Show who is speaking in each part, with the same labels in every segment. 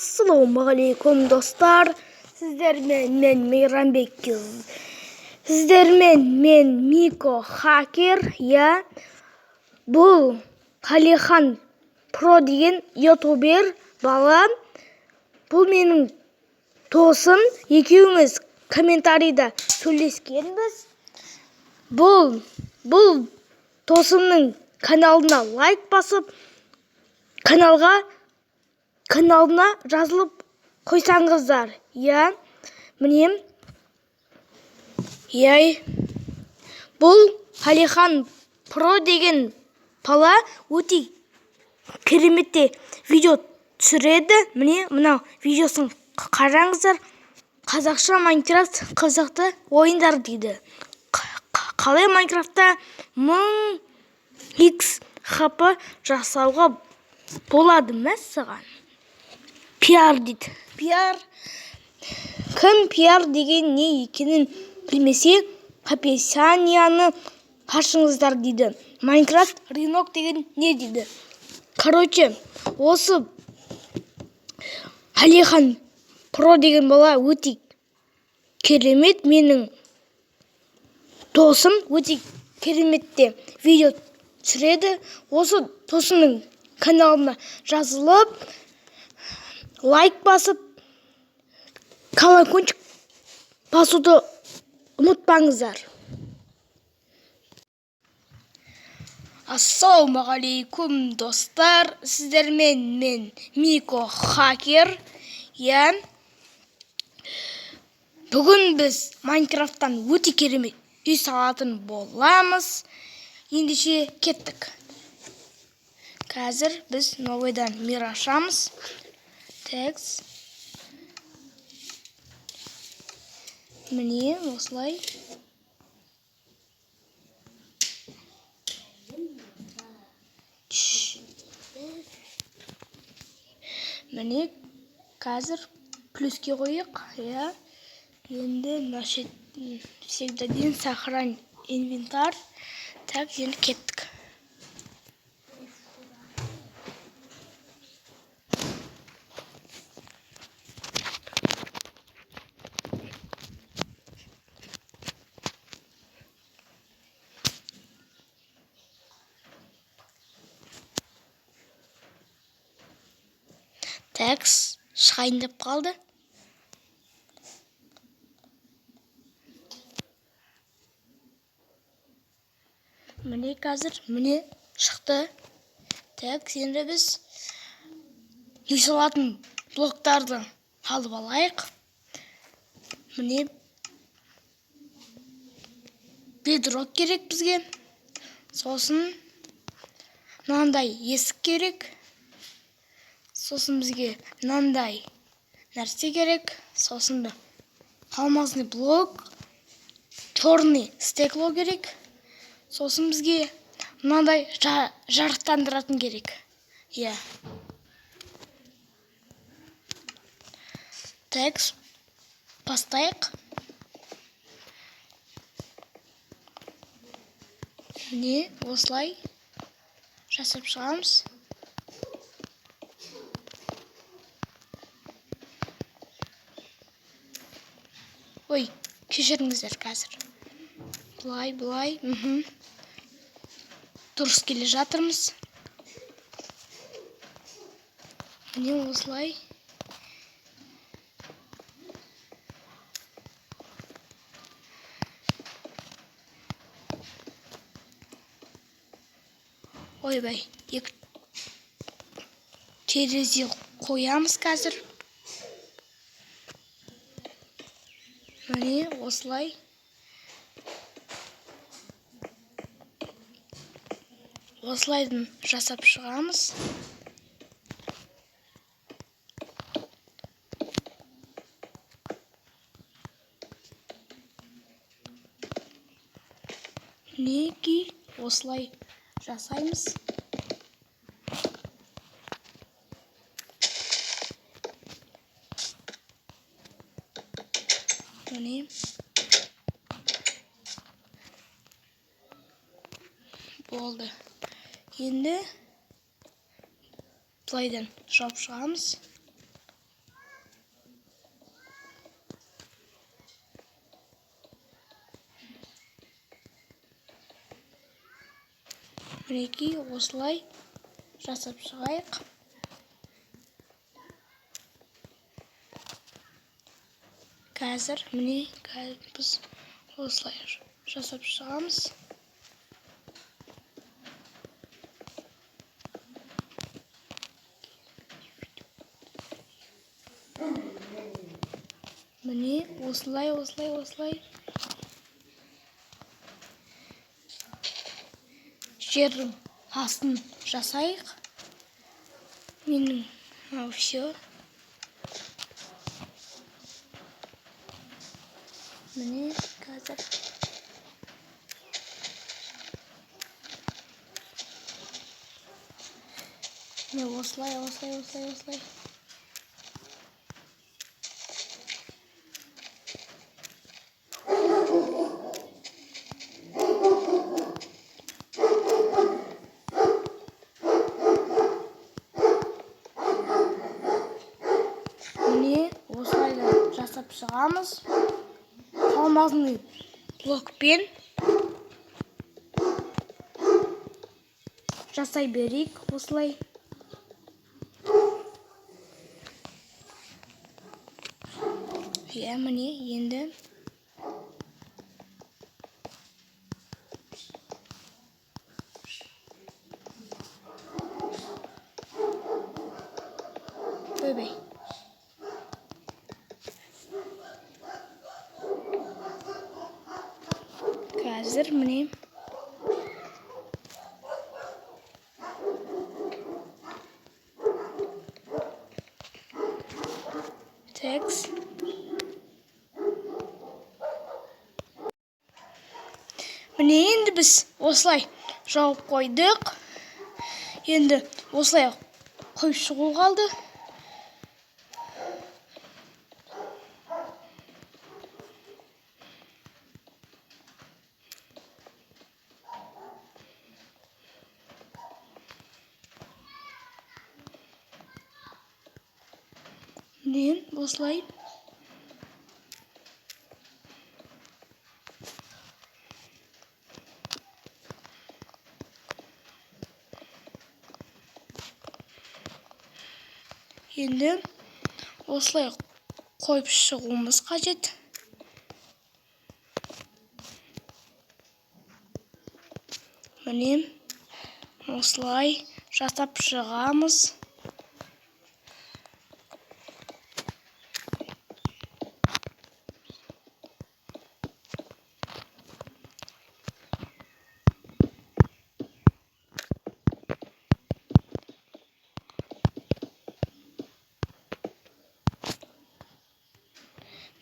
Speaker 1: Ассалаумағалейкум достар, сіздермен мен Мейрамбек. Сіздермен мен Мико Хакер. Бұл Қалихан Про деген ютубер бала. Бұл менің досым, екеуміз комментарийда сөйлескенбіз. Бұл досымның каналына лайк басып, каналына жазылып қойсаңыздар. Міне. Бұл Қалихан Про деген бала өте кереметте видео түсіреді. Міне, мынау видеосын қараңыздар. Қазақша Майнкрафт қызықты ойындар дейді. Қалай Майнкрафтта 1000x хп жасауға болады мәссаған. Пиар дейді. Кім пиар деген не екенін білмесе, описанияны ашыңыздар дейді. Майнкрафт рынок деген не дейді. Короче, осы Қалихан Про деген бала өте керемет. Менің досым өте кереметте видео түсіреді. Осы досымның каналына жазылып, лайк басып, колокольчик басуды ұмытпаңыздар. Ассалаумағалейкум достар, сіздермен мен Мико Хакер. Бүгін біз Майнкрафттан өте керемет үй салатын боламыз. Ендеше кеттік. Қазір біз новойдан мир ашамыз. Текст. Міне осылай. Міне қазір плюске қойық. Енді всегда ден сохрань инвентарь. Так, енді кеттік. Текст шығайын деп қалды. Міне қазір, міне шықты. Текст, енді біз үй салатын блоктарды алып алайық. Міне бедрок керек бізге. Сосын мынандай есік керек. Сосын бізге мынандай нәрсе керек. Сосын алмазный блок, черный стекло керек. Сосын бізге мынандай жарықтандыратын керек. Текст бастайық. Міне осылай жасап шығамыз. Ой, кешіріңіздер қазір. Бұлай. Дұрыс келе жатырмыз. Міне осылай. Ойбай, екі терезе қоямыз қазір. Міне осылай. Осылайдың жасап шығамыз. Неге осылай жасаймыз. Міне. Болды. Енді бұлайдан жауып шығамыз. Мінекей осылай жасап шығайық. Қазір біз осылай жасап шығамыз. Міне осылай. Жердің астын жасайық. Менің все. Міне қазір. Міне осылай. Міне осылай жасап шығамыз. Алмазный блокпен жасай берейік осылай. Міне енді ойбай. Қазір міне текст. Міне енді біз осылай жауып қойдық. Енді осылай қойып шығу қалды. Міне осылай. Енді осылай қойып шығуымыз қажет. Міне осылай жасап шығамыз.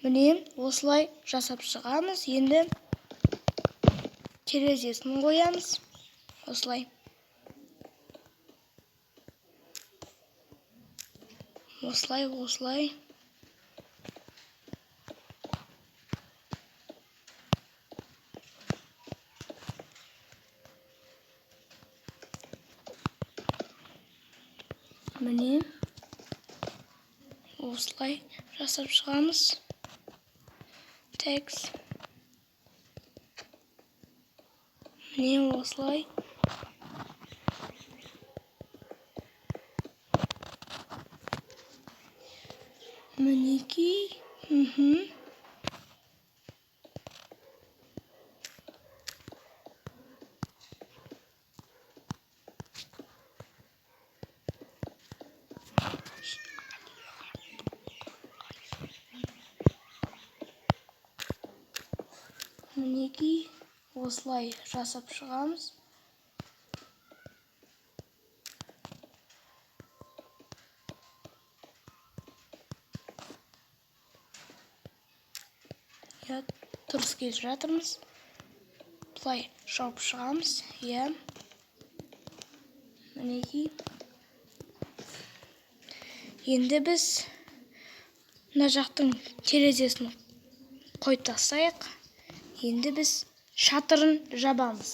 Speaker 1: Міне осылай жасап шығамыз. Енді терезесін қоямыз. Осылай. Міне осылай жасап шығамыз. Текст. Міне осылай. Мінекей. Мінекей осылай жасап шығамыз. Дұрыс келіп жатырмыз. Бұлай жауып шығамыз. Мінекей. Енді біз мына жақтың терезесін қойып тастайық. Енді біз шатырын жабамыз.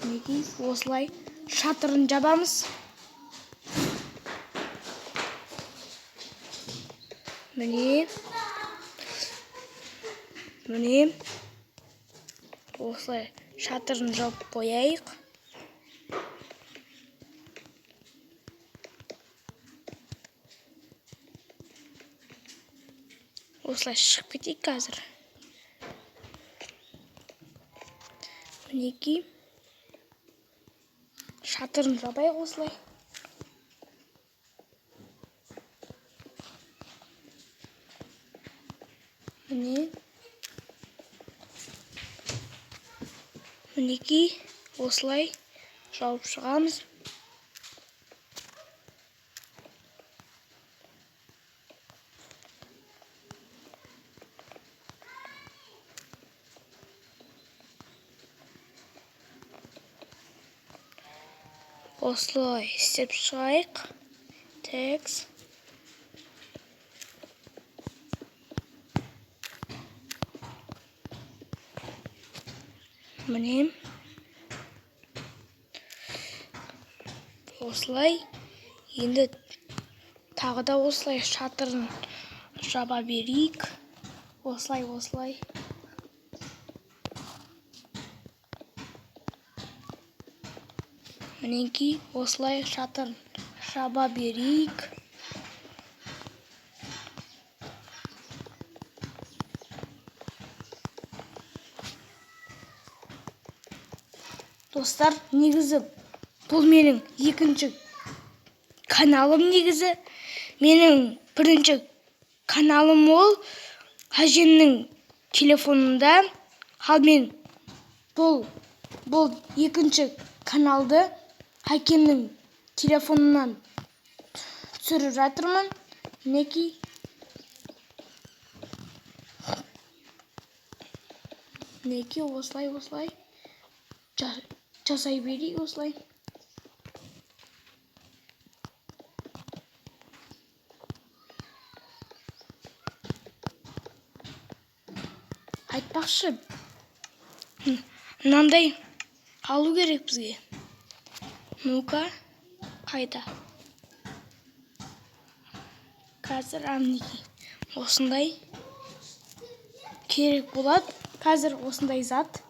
Speaker 1: Мінекей осылай шатырын жабамыз. Міне осылай шатырын жауып қояйық. осылай шығып кетейік қазір. Мінекей. Шатырын жабайық осылай. Мінекей осылай жауып шығамыз. Осылай істеп шығайық. Текс. Міне. Осылай. Енді тағы да осылай шатырын жаба берейік. Осылай. Мінекей осылай шатырын жаба берейік. Достар, негізі бұл менің екінші каналым негізі. Менің бірінші каналым ол әжемнің телефонында. Ал мен бұл екінші каналды әкемнің телефонынан түсіріп жатырмын. Мінекей. Мінекей осылай. Жасай берейік осылай. Айтпақшы, мынандай алу керек бізге. Ну-ка, қайда? Қазір мінекей осындай керек болады. Қазір осындай зат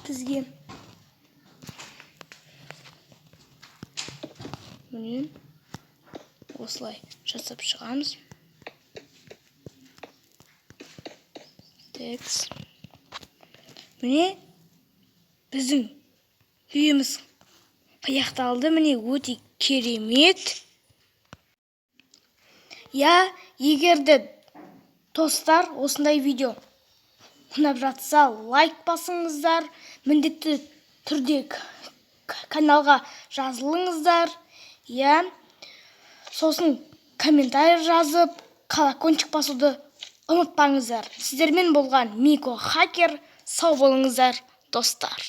Speaker 1: бізге. Міне осылай жасап шығамыз. Текс. Міне біздің үйіміз аяқталды. Міне өте керемет. Егерде достар осындай видео ұнап жатса лайк басыңыздар. Міндетті түрде каналға жазылыңыздар. Сосын комментарий жазып, колокольчик басуды ұмытпаңыздар. Сіздермен болған Мико Хакер. Сау болыңыздар, достар.